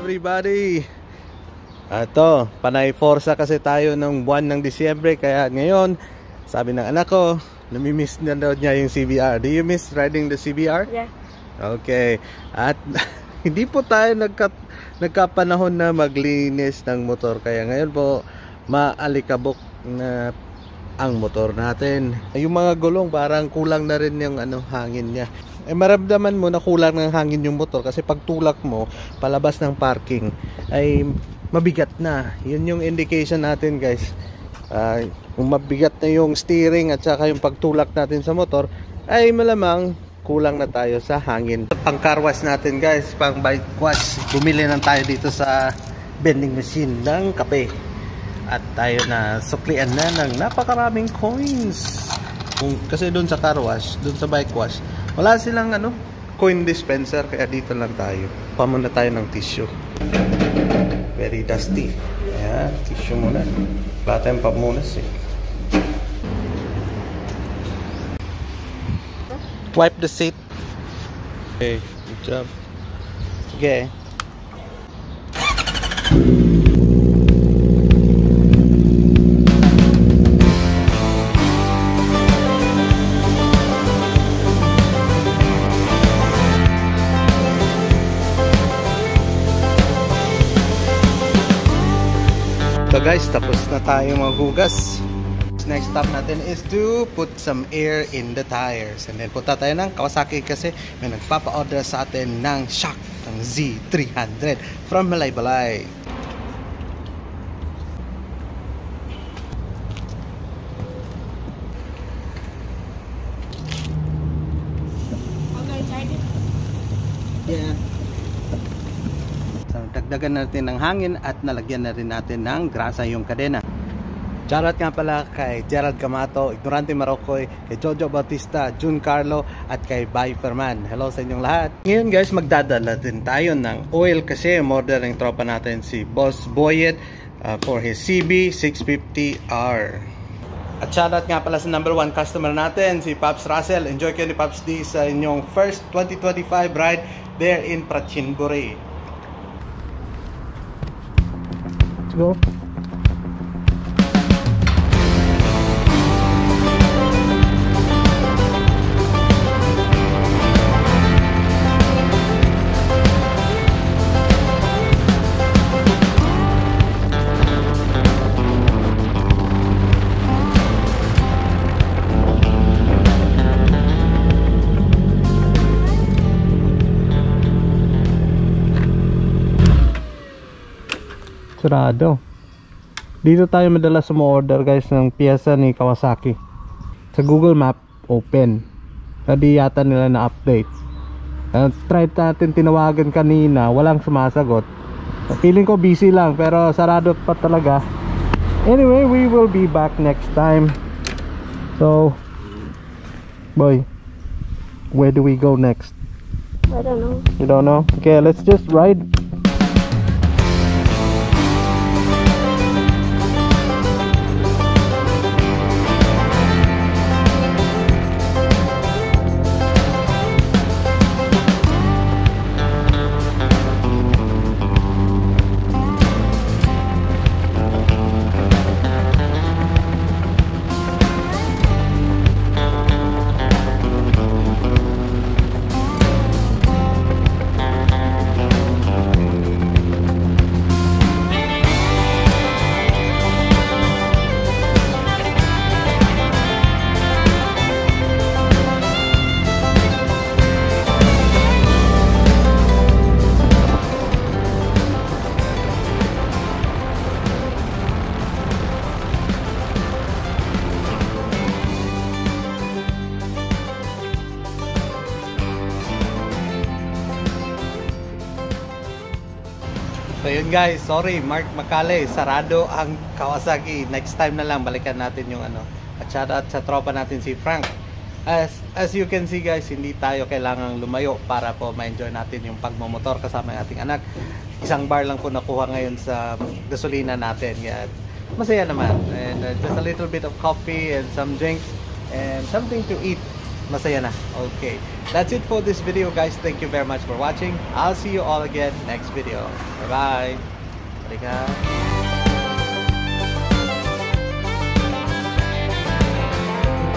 everybody! Ito, panay forsa kasi tayo ng buwan ng Disyembre. Kaya ngayon, sabi ng anak ko, namimiss na daw niya yung CBR. Do you miss riding the CBR? Yeah. Okay. At hindi po tayo nagkapanahon na maglinis ng motor. Kaya ngayon po, maalikabok na ang motor natin. Yung mga gulong parang kulang na rin yung hangin niya. Maramdaman mo na kulang ng hangin yung motor kasi pag tulak mo palabas ng parking ay mabigat na. Yun yung indication natin, guys. Kung mabigat na yung steering at saka yung pagtulak natin sa motor, ay malamang kulang na tayo sa hangin. Pang car wash natin, guys, pang bike wash, bumili lang tayo dito sa vending machine ng kape. At tayo na suklian na ng napakaraming coins. Kasi doon sa car wash, doon sa bike wash, wala silang coin dispenser, kaya dito lang tayo. Pamuna tayo ng tissue. Very dusty. Ayan, tissue muna. Wala tayong pamunas eh. Wipe the seat. Okay, good job. Okay. So guys, tapos na tayo maghugas. Next stop natin is to put some air in the tires. And then punta tayo ng Kawasaki kasi may nagpapa-order sa atin ng shock ng Z300 from Malaybalay. Yeah. Dagdagan natin ng hangin at nalagyan na rin natin ng grasa yung kadena. Shoutout nga pala kay Gerald Camato, Ignorante Marokoy, kay Jojo Bautista, June Carlo at kay Bay Ferman. Hello sa inyong lahat. Ngayon guys, magdadala din tayo ng oil kasi umorder ng tropa natin si Boss Boyet for his CB650R. At shoutout nga pala sa number 1 customer natin, si Pops Russell. Enjoy kayo ni Pops D sa inyong first 2025 ride there in Prachinburi. Let's go. Sarado. Dito tayo madalas sumorder guys ng piyesa ni Kawasaki. Sa Google Map, open. Hindi yata nila na update. Try natin tinawagan kanina, walang sumasagot. Feeling ko busy lang pero sarado pa talaga. Anyway, we will be back next time. So, boy, where do we go next? I don't know. You don't know? Okay, let's just ride. So yun guys, sorry Mark Macale, sarado ang Kawasaki. Next time na lang balikan natin yung At shoutout sa tropa natin si Frank. As you can see guys, hindi tayo kailangang lumayo para po ma-enjoy natin yung pagmamotor kasama yung ating anak. Isang bar lang po nakuha ngayon sa gasolina natin. Kaya masaya naman. And just a little bit of coffee and some drinks and something to eat. masaya na. Okay. That's it for this video, guys. Thank you very much for watching. I'll see you all again next video. Bye-bye. Bye.